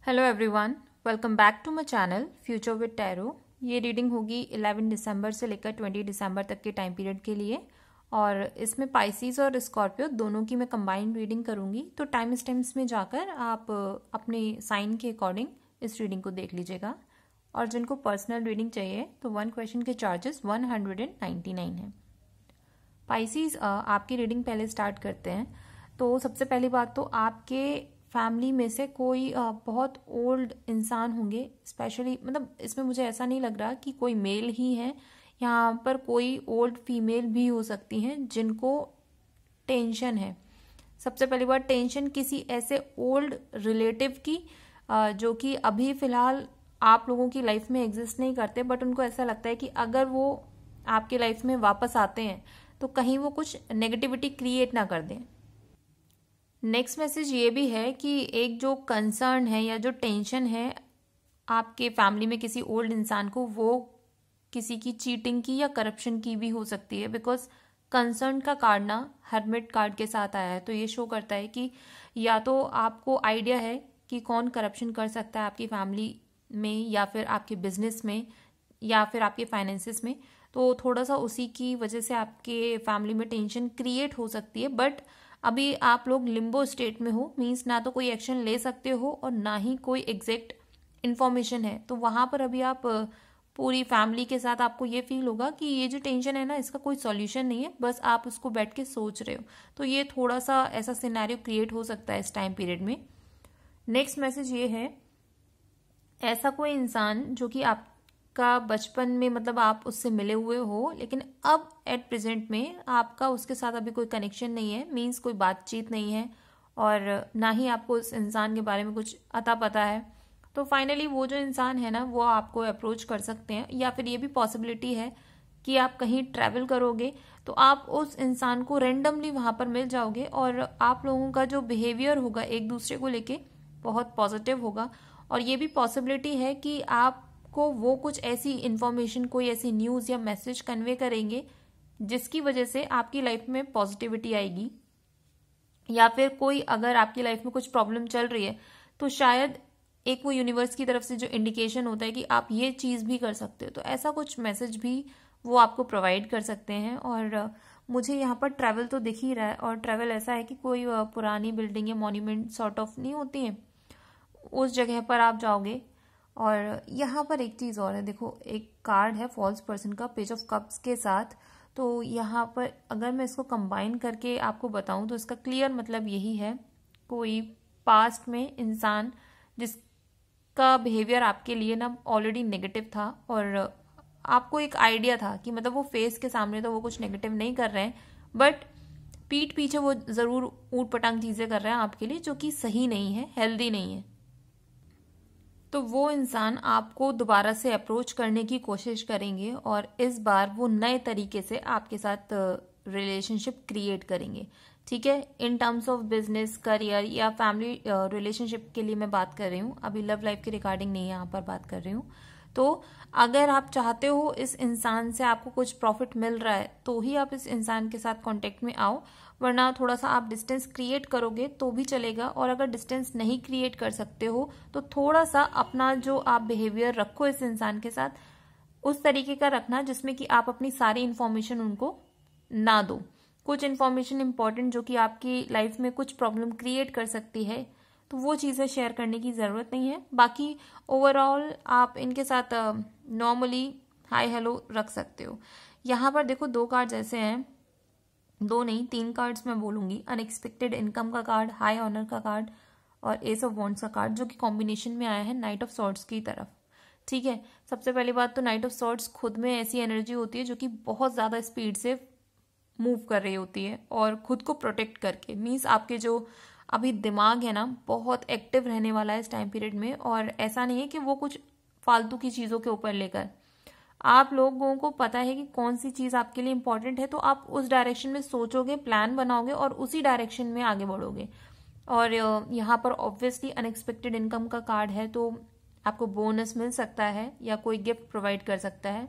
Hello everyone, welcome back to my channel future with tarot. ये reading होगी 11 दिसंबर से लेकर 20 दिसंबर तक के टाइम पीरियड के लिए और इसमें पाइसिस और स्कॉर्पियो दोनों की मैं कंबाइंड रीडिंग करूंगी। तो टाइम स्टैम्प्स में जाकर आप अपने साइन के अकॉर्डिंग इस रीडिंग को देख लीजिएगा। और जिनको पर्सनल रीडिंग चाहिए तो 1 क्वेश्चन के चार्जेस 199 है। पाइसिस, आपकी रीडिंग पहले स्टार्ट करते हैं। तो सबसे पहली बात तो आपके फैमिली में से कोई बहुत ओल्ड इंसान होंगे, स्पेशली मतलब इसमें मुझे ऐसा नहीं लग रहा कि कोई मेल ही है, यहाँ पर कोई ओल्ड फीमेल भी हो सकती हैं जिनको टेंशन है। सबसे पहली बात, टेंशन किसी ऐसे ओल्ड रिलेटिव की जो कि अभी फिलहाल आप लोगों की लाइफ में एग्जिस्ट नहीं करते, बट उनको ऐसा लगता है कि अगर वो आपकी लाइफ में वापस आते हैं तो कहीं वो कुछ नेगेटिविटी क्रिएट ना कर दें। नेक्स्ट मैसेज ये भी है कि एक जो कंसर्न है या जो टेंशन है आपके फैमिली में किसी ओल्ड इंसान को, वो किसी की चीटिंग की या करप्शन की भी हो सकती है। बिकॉज कंसर्न का कार्ड ना हर्मिट कार्ड के साथ आया है, तो ये शो करता है कि या तो आपको आइडिया है कि कौन करप्शन कर सकता है आपकी फैमिली में या फिर आपके बिजनेस में या फिर आपके फाइनेंसिस में, तो थोड़ा सा उसी की वजह से आपके फैमिली में टेंशन क्रिएट हो सकती है। बट अभी आप लोग लिम्बो स्टेट में हो, मीन्स ना तो कोई एक्शन ले सकते हो और ना ही कोई एग्जैक्ट इन्फॉर्मेशन है। तो वहां पर अभी आप पूरी फैमिली के साथ आपको ये फील होगा कि ये जो टेंशन है ना, इसका कोई सॉल्यूशन नहीं है, बस आप उसको बैठ के सोच रहे हो। तो ये थोड़ा सा ऐसा सिनेरियो क्रिएट हो सकता है इस टाइम पीरियड में। नेक्स्ट मैसेज ये है, ऐसा कोई इंसान जो कि आपका बचपन में मतलब आप उससे मिले हुए हो, लेकिन अब एट प्रेजेंट में आपका उसके साथ अभी कोई कनेक्शन नहीं है, मीन्स कोई बातचीत नहीं है और ना ही आपको उस इंसान के बारे में कुछ अता पता है। तो फाइनली वो जो इंसान है ना, वो आपको अप्रोच कर सकते हैं, या फिर ये भी पॉसिबिलिटी है कि आप कहीं ट्रैवल करोगे तो आप उस इंसान को रेंडमली वहां पर मिल जाओगे और आप लोगों का जो बिहेवियर होगा एक दूसरे को लेके बहुत पॉजिटिव होगा। और ये भी पॉसिबिलिटी है कि आपको वो कुछ ऐसी इंफॉर्मेशन, कोई ऐसी न्यूज या मैसेज कन्वे करेंगे जिसकी वजह से आपकी लाइफ में पॉजिटिविटी आएगी, या फिर कोई अगर आपकी लाइफ में कुछ प्रॉब्लम चल रही है तो शायद एक वो यूनिवर्स की तरफ से जो इंडिकेशन होता है कि आप ये चीज भी कर सकते हो, तो ऐसा कुछ मैसेज भी वो आपको प्रोवाइड कर सकते हैं। और मुझे यहाँ पर ट्रैवल तो दिख ही रहा है, और ट्रैवल ऐसा है कि कोई पुरानी बिल्डिंग या मॉन्यूमेंट सॉर्ट ऑफ नहीं होती है, उस जगह पर आप जाओगे। और यहाँ पर एक चीज और है, देखो एक कार्ड है फॉल्स पर्सन का, पेज ऑफ कप्स के साथ। तो यहाँ पर अगर मैं इसको कंबाइन करके आपको बताऊं तो इसका क्लियर मतलब यही है, कोई पास्ट में इंसान जिसका बिहेवियर आपके लिए ना ऑलरेडी नेगेटिव था और आपको एक आइडिया था कि मतलब वो फेस के सामने तो वो कुछ नेगेटिव नहीं कर रहे हैं, बट पीठ पीछे वो जरूर ऊट पटांग चीजें कर रहे हैं आपके लिए, जो कि सही नहीं है, हेल्दी नहीं है। तो वो इंसान आपको दोबारा से अप्रोच करने की कोशिश करेंगे और इस बार वो नए तरीके से आपके साथ रिलेशनशिप क्रिएट करेंगे। ठीक है, in terms of business, career या फैमिली रिलेशनशिप के लिए मैं बात कर रही हूँ, अभी लव लाइफ के रिगार्डिंग नहीं यहाँ पर बात कर रही हूँ। तो अगर आप चाहते हो इस इंसान से आपको कुछ प्रॉफिट मिल रहा है तो ही आप इस इंसान के साथ कांटेक्ट में आओ, वरना थोड़ा सा आप डिस्टेंस क्रिएट करोगे तो भी चलेगा। और अगर डिस्टेंस नहीं क्रिएट कर सकते हो तो थोड़ा सा अपना जो आप बिहेवियर रखो इस इंसान के साथ, उस तरीके का रखना जिसमें कि आप अपनी सारी इंफॉर्मेशन उनको ना दो। कुछ इंफॉर्मेशन इंपॉर्टेंट जो कि आपकी लाइफ में कुछ प्रॉब्लम क्रिएट कर सकती है, तो वो चीज़ें शेयर करने की ज़रूरत नहीं है। बाकी ओवरऑल आप इनके साथ नॉर्मली हाय हेलो रख सकते हो। यहाँ पर देखो 2 कार्ड्स ऐसे हैं, 2 नहीं 3 कार्ड्स मैं बोलूंगी, अनएक्सपेक्टेड इनकम का कार्ड, हाई ऑनर का कार्ड और एस ऑफ वॉन्ड्स का कार्ड, जो कि कॉम्बिनेशन में आया है नाइट ऑफ सॉर्ड्स की तरफ। ठीक है, सबसे पहली बात तो नाइट ऑफ सॉर्ड्स खुद में ऐसी एनर्जी होती है जो कि बहुत ज़्यादा स्पीड से मूव कर रही होती है और खुद को प्रोटेक्ट करके, मीन्स आपके जो अभी दिमाग है ना बहुत एक्टिव रहने वाला है इस टाइम पीरियड में। और ऐसा नहीं है कि वो कुछ फालतू की चीज़ों के ऊपर लेकर, आप लोगों को पता है कि कौन सी चीज़ आपके लिए इंपॉर्टेंट है, तो आप उस डायरेक्शन में सोचोगे, प्लान बनाओगे और उसी डायरेक्शन में आगे बढ़ोगे। और यहाँ पर ऑब्वियसली अनएक्सपेक्टेड इनकम का कार्ड है, तो आपको बोनस मिल सकता है या कोई गिफ्ट प्रोवाइड कर सकता है।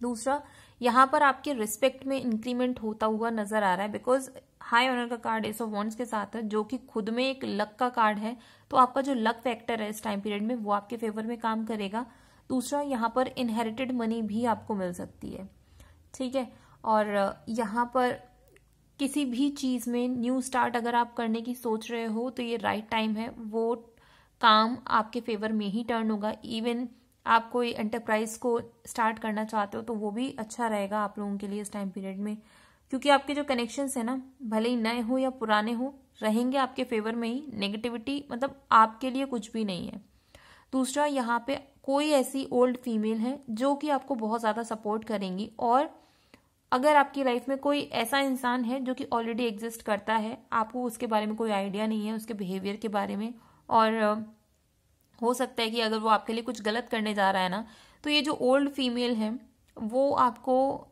दूसरा, यहाँ पर आपके रिस्पेक्ट में इंक्रीमेंट होता हुआ नजर आ रहा है, बिकॉज हाई ऑनर का कार्ड एस ऑफ वॉन्ड्स के साथ है, जो कि खुद में एक लक का कार्ड है, तो आपका जो लक फैक्टर है इस टाइम पीरियड में वो आपके फेवर में काम करेगा। दूसरा, यहाँ पर इनहेरिटेड मनी भी आपको मिल सकती है, ठीक है। और यहाँ पर किसी भी चीज में न्यू स्टार्ट अगर आप करने की सोच रहे हो तो ये राइट टाइम है, वो काम आपके फेवर में ही टर्न होगा। इवन आप कोई एंटरप्राइज को स्टार्ट करना चाहते हो तो वो भी अच्छा रहेगा आप लोगों के लिए इस टाइम पीरियड में, क्योंकि आपके जो कनेक्शंस है ना, भले ही नए हो या पुराने हो, रहेंगे आपके फेवर में ही। नेगेटिविटी मतलब आपके लिए कुछ भी नहीं है। दूसरा, यहाँ पे कोई ऐसी ओल्ड फीमेल है जो कि आपको बहुत ज्यादा सपोर्ट करेंगी, और अगर आपकी लाइफ में कोई ऐसा इंसान है जो कि ऑलरेडी एग्जिस्ट करता है, आपको उसके बारे में कोई आइडिया नहीं है, उसके बिहेवियर के बारे में, और हो सकता है कि अगर वो आपके लिए कुछ गलत करने जा रहा है ना, तो ये जो ओल्ड फीमेल है वो आपको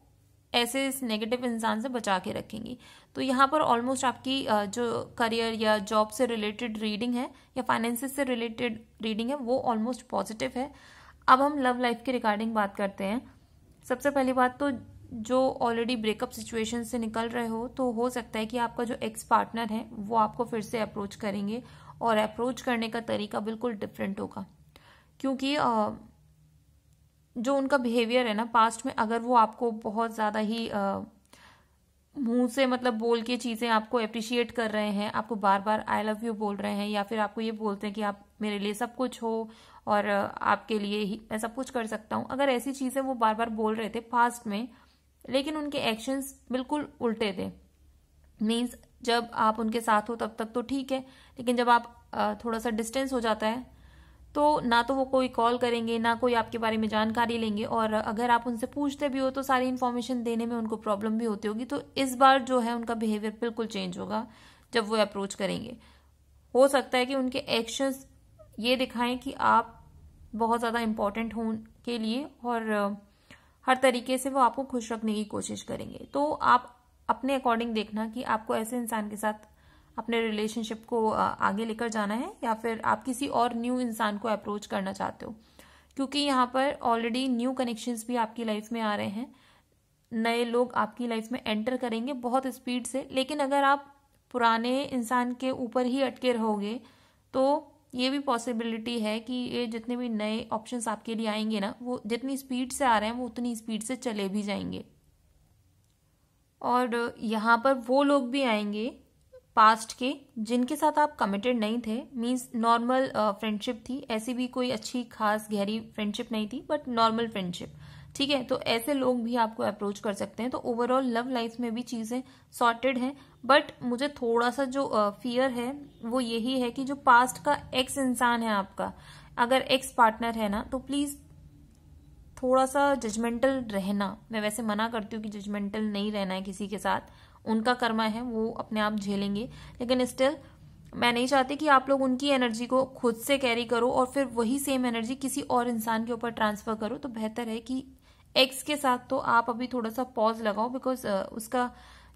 ऐसे इस नेगेटिव इंसान से बचा के रखेंगी। तो यहाँ पर ऑलमोस्ट आपकी जो करियर या जॉब से रिलेटेड रीडिंग है या फाइनेंसेस से रिलेटेड रीडिंग है वो ऑलमोस्ट पॉजिटिव है। अब हम लव लाइफ के रिगार्डिंग बात करते हैं। सबसे पहली बात तो जो ऑलरेडी ब्रेकअप सिचुएशन से निकल रहे हो, तो हो सकता है कि आपका जो एक्स पार्टनर है वो आपको फिर से अप्रोच करेंगे, और अप्रोच करने का तरीका बिल्कुल डिफरेंट होगा, क्योंकि जो उनका बिहेवियर है ना पास्ट में, अगर वो आपको बहुत ज्यादा ही मुंह से मतलब बोल के चीजें आपको अप्रिशिएट कर रहे हैं, आपको बार बार आई लव यू बोल रहे हैं, या फिर आपको ये बोलते हैं कि आप मेरे लिए सब कुछ हो और आपके लिए ही मैं सब कुछ कर सकता हूं, अगर ऐसी चीजें वो बार बार बोल रहे थे पास्ट में, लेकिन उनके एक्शंस बिल्कुल उल्टे थे, मीन्स जब आप उनके साथ हो तब तक तो ठीक है, लेकिन जब आप थोड़ा सा डिस्टेंस हो जाता है तो ना तो वो कोई कॉल करेंगे, ना कोई आपके बारे में जानकारी लेंगे, और अगर आप उनसे पूछते भी हो तो सारी इन्फॉर्मेशन देने में उनको प्रॉब्लम भी होती होगी। तो इस बार जो है उनका बिहेवियर बिल्कुल चेंज होगा जब वो अप्रोच करेंगे। हो सकता है कि उनके एक्शंस ये दिखाएं कि आप बहुत ज्यादा इंपॉर्टेंट हो उनके लिए, और हर तरीके से वो आपको खुश रखने की कोशिश करेंगे। तो आप अपने अकॉर्डिंग देखना कि आपको ऐसे इंसान के साथ अपने रिलेशनशिप को आगे लेकर जाना है, या फिर आप किसी और न्यू इंसान को अप्रोच करना चाहते हो, क्योंकि यहाँ पर ऑलरेडी न्यू कनेक्शंस भी आपकी लाइफ में आ रहे हैं, नए लोग आपकी लाइफ में एंटर करेंगे बहुत स्पीड से। लेकिन अगर आप पुराने इंसान के ऊपर ही अटके रहोगे तो ये भी पॉसिबिलिटी है कि ये जितने भी नए ऑप्शंस आपके लिए आएंगे ना, वो जितनी स्पीड से आ रहे हैं वो उतनी स्पीड से चले भी जाएंगे। और यहाँ पर वो लोग भी आएंगे पास्ट के जिनके साथ आप कमिटेड नहीं थे, मींस नॉर्मल फ्रेंडशिप थी, ऐसी भी कोई अच्छी खास गहरी फ्रेंडशिप नहीं थी, बट नॉर्मल फ्रेंडशिप, ठीक है। तो ऐसे लोग भी आपको अप्रोच कर सकते हैं। तो ओवरऑल लव लाइफ में भी चीजें सॉर्टेड हैं, बट मुझे थोड़ा सा जो फियर है वो यही है कि जो पास्ट का एक्स इंसान है आपका, अगर एक्स पार्टनर है ना, तो प्लीज थोड़ा सा जजमेंटल रहना। मैं वैसे मना करती हूँ कि जजमेंटल नहीं रहना है किसी के साथ, उनका कर्मा है, वो अपने आप झेलेंगे, लेकिन स्टिल मैं नहीं चाहती कि आप लोग उनकी एनर्जी को खुद से कैरी करो और फिर वही सेम एनर्जी किसी और इंसान के ऊपर ट्रांसफर करो। तो बेहतर है कि एक्स के साथ तो आप अभी थोड़ा सा पॉज लगाओ, बिकॉज उसका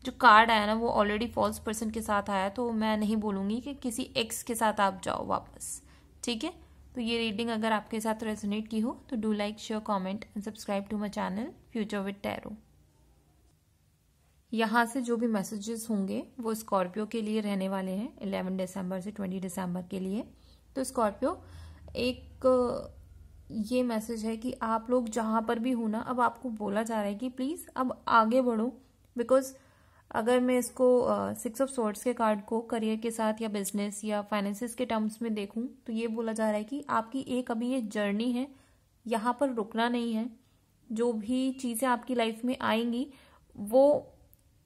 जो कार्ड आया ना वो ऑलरेडी फॉल्स पर्सन के साथ आया, तो मैं नहीं बोलूंगी कि किसी एक्स के साथ आप जाओ वापस, ठीक है। तो ये रीडिंग अगर आपके साथ रेजोनेट की हो तो do like, share, comment and subscribe to my channel future with tarot. यहाँ से जो भी मैसेजेस होंगे वो स्कॉर्पियो के लिए रहने वाले हैं 11 दिसंबर से 20 दिसंबर के लिए। तो स्कॉर्पियो, एक ये मैसेज है कि आप लोग जहां पर भी हो ना, अब आपको बोला जा रहा है कि प्लीज अब आगे बढ़ो, बिकॉज अगर मैं इसको 6 ऑफ सोर्ड्स के कार्ड को करियर के साथ या बिजनेस या फाइनेंसिस के टर्म्स में देखूं तो ये बोला जा रहा है कि आपकी एक अभी ये जर्नी है, यहाँ पर रुकना नहीं है। जो भी चीजें आपकी लाइफ में आएंगी वो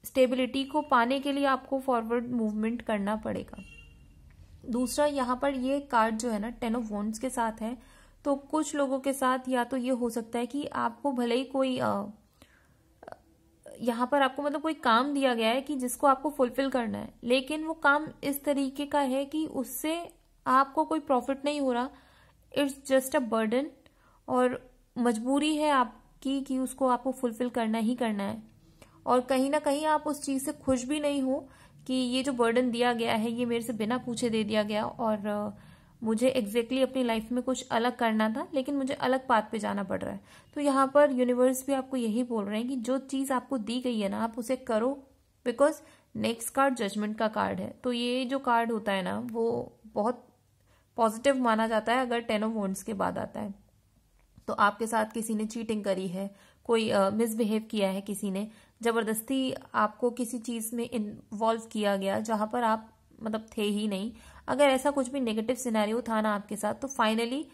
स्टेबिलिटी को पाने के लिए आपको फॉरवर्ड मूवमेंट करना पड़ेगा। दूसरा, यहाँ पर ये कार्ड जो है ना 10 ऑफ वॉन्ड्स के साथ है, तो कुछ लोगों के साथ या तो ये हो सकता है कि आपको भले ही कोई यहाँ पर आपको मतलब कोई काम दिया गया है कि जिसको आपको फुलफिल करना है, लेकिन वो काम इस तरीके का है कि उससे आपको कोई प्रॉफिट नहीं हो रहा, इट्स जस्ट अ बर्डन, और मजबूरी है आपकी कि उसको आपको फुलफिल करना ही करना है। और कहीं ना कहीं आप उस चीज से खुश भी नहीं हो कि ये जो बर्डन दिया गया है ये मेरे से बिना पूछे दे दिया गया, और मुझे एग्जैक्टली अपनी लाइफ में कुछ अलग करना था, लेकिन मुझे अलग पाथ पे जाना पड़ रहा है। तो यहाँ पर यूनिवर्स भी आपको यही बोल रहे हैं कि जो चीज आपको दी गई है ना, आप उसे करो, बिकॉज नेक्स्ट कार्ड जजमेंट का कार्ड है। तो ये जो कार्ड होता है ना वो बहुत पॉजिटिव माना जाता है अगर 10 ऑफ वॉन्ड्स के बाद आता है। तो आपके साथ किसी ने चीटिंग करी है, कोई मिसबिहेव किया है, किसी ने जबरदस्ती आपको किसी चीज में इन्वॉल्व किया गया जहां पर आप मतलब थे ही नहीं। अगर ऐसा कुछ भी नेगेटिव सिनेरियो था ना आपके साथ, तो फाइनली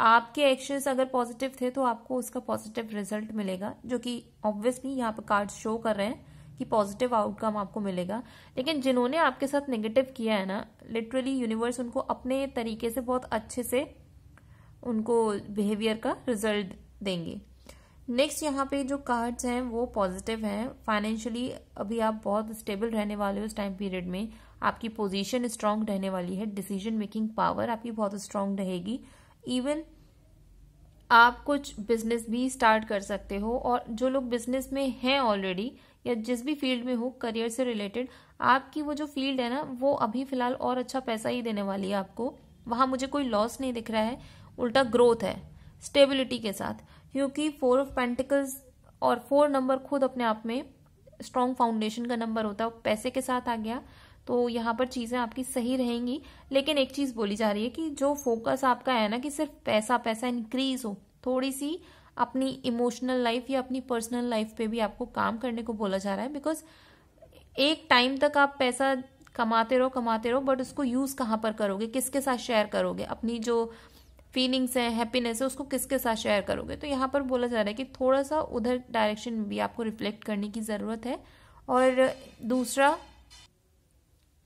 आपके एक्शंस अगर पॉजिटिव थे तो आपको उसका पॉजिटिव रिजल्ट मिलेगा, जो कि ऑब्वियसली यहाँ पर कार्ड शो कर रहे हैं कि पॉजिटिव आउटकम आपको मिलेगा। लेकिन जिन्होंने आपके साथ नेगेटिव किया है ना, लिटरली यूनिवर्स उनको अपने तरीके से बहुत अच्छे से उनको बिहेवियर का रिजल्ट देंगे। नेक्स्ट यहाँ पे जो कार्ड्स हैं वो पॉजिटिव हैं। फाइनेंशियली अभी आप बहुत स्टेबल रहने वाले हो इस टाइम पीरियड में, आपकी पोजीशन स्ट्रांग रहने वाली है, डिसीजन मेकिंग पावर आपकी बहुत स्ट्रांग रहेगी। इवन आप कुछ बिजनेस भी स्टार्ट कर सकते हो, और जो लोग बिजनेस में हैं ऑलरेडी या जिस भी फील्ड में हो करियर से रिलेटेड, आपकी वो जो फील्ड है ना वो अभी फिलहाल और अच्छा पैसा ही देने वाली है आपको। वहां मुझे कोई लॉस नहीं दिख रहा है, उल्टा ग्रोथ है स्टेबिलिटी के साथ, क्योंकि 4 ऑफ पेंटिकल्स और 4 नंबर खुद अपने आप में स्ट्रॉन्ग फाउंडेशन का नंबर होता है, पैसे के साथ आ गया तो यहाँ पर चीजें आपकी सही रहेंगी। लेकिन एक चीज बोली जा रही है कि जो फोकस आपका है ना कि सिर्फ पैसा पैसा इंक्रीज हो, थोड़ी सी अपनी इमोशनल लाइफ या अपनी पर्सनल लाइफ पे भी आपको काम करने को बोला जा रहा है। बिकॉज एक टाइम तक आप पैसा कमाते रहो बट उसको यूज कहाँ पर करोगे, किसके साथ शेयर करोगे, अपनी जो फीलिंग्स है, हैप्पीनेस है, उसको किसके साथ शेयर करोगे। तो यहाँ पर बोला जा रहा है कि थोड़ा सा उधर डायरेक्शन में भी आपको रिफ्लेक्ट करने की जरूरत है। और दूसरा,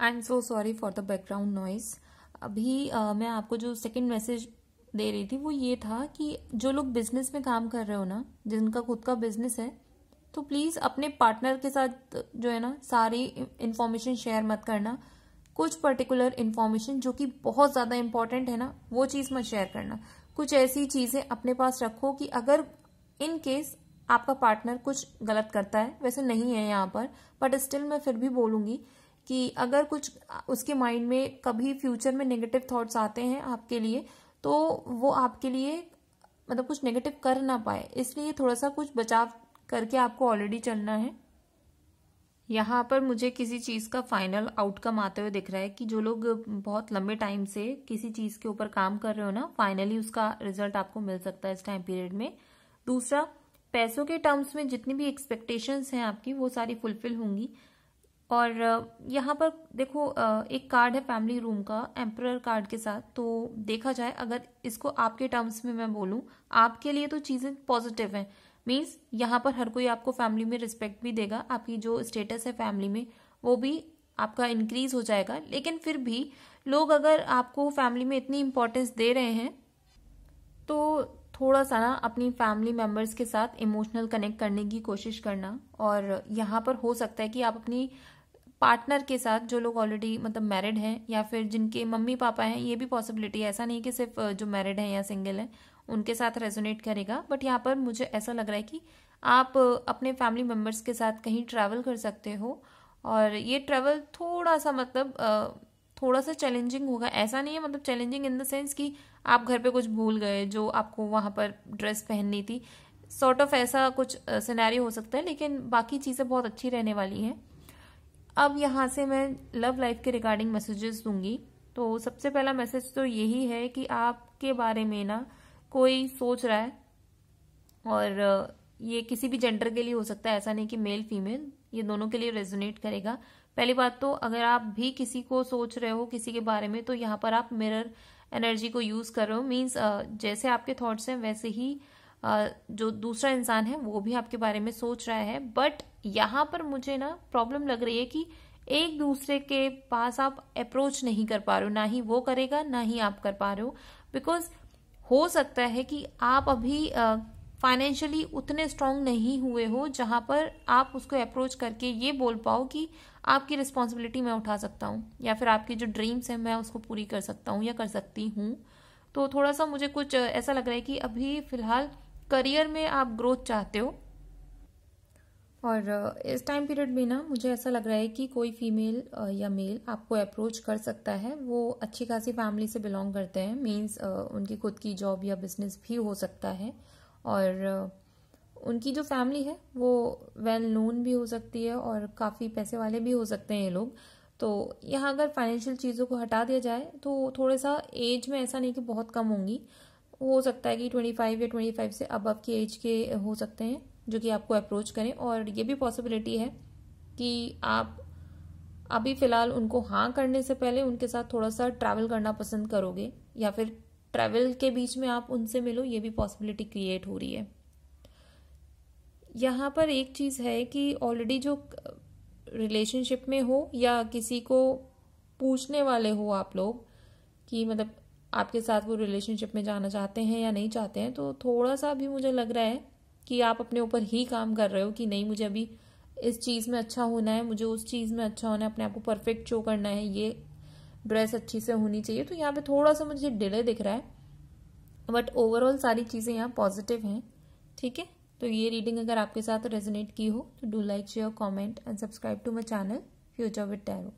I am so sorry for the background noise. अभी मैं आपको जो सेकंड मैसेज दे रही थी वो ये था कि जो लोग बिजनेस में काम कर रहे हो ना, जिनका खुद का बिजनेस है, तो प्लीज अपने पार्टनर के साथ जो है ना सारी इंफॉर्मेशन शेयर मत करना। कुछ पर्टिकुलर इन्फॉर्मेशन जो कि बहुत ज्यादा इंपॉर्टेंट है ना वो चीज मत शेयर करना। कुछ ऐसी चीजें अपने पास रखो कि अगर इन केस आपका पार्टनर कुछ गलत करता है, वैसे नहीं है यहाँ पर बट स्टिल मैं फिर भी बोलूंगी कि अगर कुछ उसके माइंड में कभी फ्यूचर में नेगेटिव थॉट्स आते हैं आपके लिए, तो वो आपके लिए मतलब कुछ नेगेटिव कर ना पाए, इसलिए थोड़ा सा कुछ बचाव करके आपको ऑलरेडी चलना है। यहाँ पर मुझे किसी चीज का फाइनल आउटकम आते हुए दिख रहा है कि जो लोग बहुत लंबे टाइम से किसी चीज के ऊपर काम कर रहे हो ना, फाइनली उसका रिजल्ट आपको मिल सकता है इस टाइम पीरियड में। दूसरा, पैसों के टर्म्स में जितनी भी एक्सपेक्टेशंस हैं आपकी वो सारी फुलफिल होंगी। और यहाँ पर देखो एक कार्ड है फैमिली रूम का एम्परर कार्ड के साथ, तो देखा जाए अगर इसको आपके टर्म्स में मैं बोलूं, आपके लिए तो चीजें पॉजिटिव हैं। मीन्स यहाँ पर हर कोई आपको फैमिली में रिस्पेक्ट भी देगा, आपकी जो स्टेटस है फैमिली में वो भी आपका इंक्रीज हो जाएगा। लेकिन फिर भी लोग अगर आपको फैमिली में इतनी इंपॉर्टेंस दे रहे हैं तो थोड़ा सा ना अपनी फैमिली मेंबर्स के साथ इमोशनल कनेक्ट करने की कोशिश करना। और यहाँ पर हो सकता है कि आप अपनी पार्टनर के साथ, जो लोग ऑलरेडी मतलब मैरिड हैं या फिर जिनके मम्मी पापा हैं, ये भी पॉसिबिलिटी है, ऐसा नहीं कि सिर्फ जो मैरिड हैं या सिंगल हैं उनके साथ रेजोनेट करेगा। बट यहाँ पर मुझे ऐसा लग रहा है कि आप अपने फैमिली मेंबर्स के साथ कहीं ट्रैवल कर सकते हो, और ये ट्रैवल थोड़ा सा मतलब थोड़ा सा चैलेंजिंग होगा। ऐसा नहीं है मतलब चैलेंजिंग इन द सेंस कि आप घर पे कुछ भूल गए जो आपको वहां पर ड्रेस पहननी थी, सॉर्ट ऑफ ऐसा कुछ सिनेरियो हो सकता है, लेकिन बाकी चीजें बहुत अच्छी रहने वाली हैं। अब यहाँ से मैं लव लाइफ के रिगार्डिंग मैसेजेस दूंगी। तो सबसे पहला मैसेज तो यही है कि आपके बारे में ना कोई सोच रहा है, और ये किसी भी जेंडर के लिए हो सकता है, ऐसा नहीं कि मेल फीमेल, ये दोनों के लिए रेजोनेट करेगा। पहली बात तो अगर आप भी किसी को सोच रहे हो किसी के बारे में, तो यहाँ पर आप मिरर एनर्जी को यूज कर रहे हो। मीन्स जैसे आपके थॉट्स हैं वैसे ही जो दूसरा इंसान है वो भी आपके बारे में सोच रहा है। बट यहाँ पर मुझे ना प्रॉब्लम लग रही है कि एक दूसरे के पास आप अप्रोच नहीं कर पा रहे हो, ना ही वो करेगा ना ही आप कर पा रहे हो। बिकॉज हो सकता है कि आप अभी फाइनेंशियली उतने स्ट्रांग नहीं हुए हो जहां पर आप उसको अप्रोच करके ये बोल पाओ कि आपकी रिस्पॉन्सिबिलिटी मैं उठा सकता हूँ, या फिर आपकी जो ड्रीम्स है मैं उसको पूरी कर सकता हूँ या कर सकती हूँ। तो थोड़ा सा मुझे कुछ ऐसा लग रहा है कि अभी फिलहाल करियर में आप ग्रोथ चाहते हो। और इस टाइम पीरियड में ना मुझे ऐसा लग रहा है कि कोई फीमेल या मेल आपको अप्रोच कर सकता है। वो अच्छी खासी फैमिली से बिलोंग करते हैं, मीन्स उनकी खुद की जॉब या बिजनेस भी हो सकता है, और उनकी जो फैमिली है वो वेल नोन भी हो सकती है और काफ़ी पैसे वाले भी हो सकते हैं ये लोग। तो यहाँ अगर फाइनेंशियल चीज़ों को हटा दिया जाए तो थोड़ा सा एज में ऐसा नहीं कि बहुत कम होंगी, हो सकता है कि 25 या 25 से अबव की एज के हो सकते हैं जो कि आपको अप्रोच करें। और ये भी पॉसिबिलिटी है कि आप अभी फ़िलहाल उनको हाँ करने से पहले उनके साथ थोड़ा सा ट्रैवल करना पसंद करोगे, या फिर ट्रैवल के बीच में आप उनसे मिलो, ये भी पॉसिबिलिटी क्रिएट हो रही है। यहाँ पर एक चीज़ है कि ऑलरेडी जो रिलेशनशिप में हो या किसी को पूछने वाले हो आप लोग कि मतलब आपके साथ वो रिलेशनशिप में जाना चाहते हैं या नहीं चाहते हैं, तो थोड़ा सा भी मुझे लग रहा है कि आप अपने ऊपर ही काम कर रहे हो कि नहीं मुझे अभी इस चीज़ में अच्छा होना है, मुझे उस चीज़ में अच्छा होना है, अपने आप को परफेक्ट शो करना है, ये ड्रेस अच्छी से होनी चाहिए। तो यहाँ पे थोड़ा सा मुझे डिले दिख रहा है, बट ओवरऑल सारी चीज़ें यहाँ पॉजिटिव हैं। ठीक है, तो ये रीडिंग अगर आपके साथ रेजोनेट की हो तो do like, share, comment and subscribe to my channel future with tarot.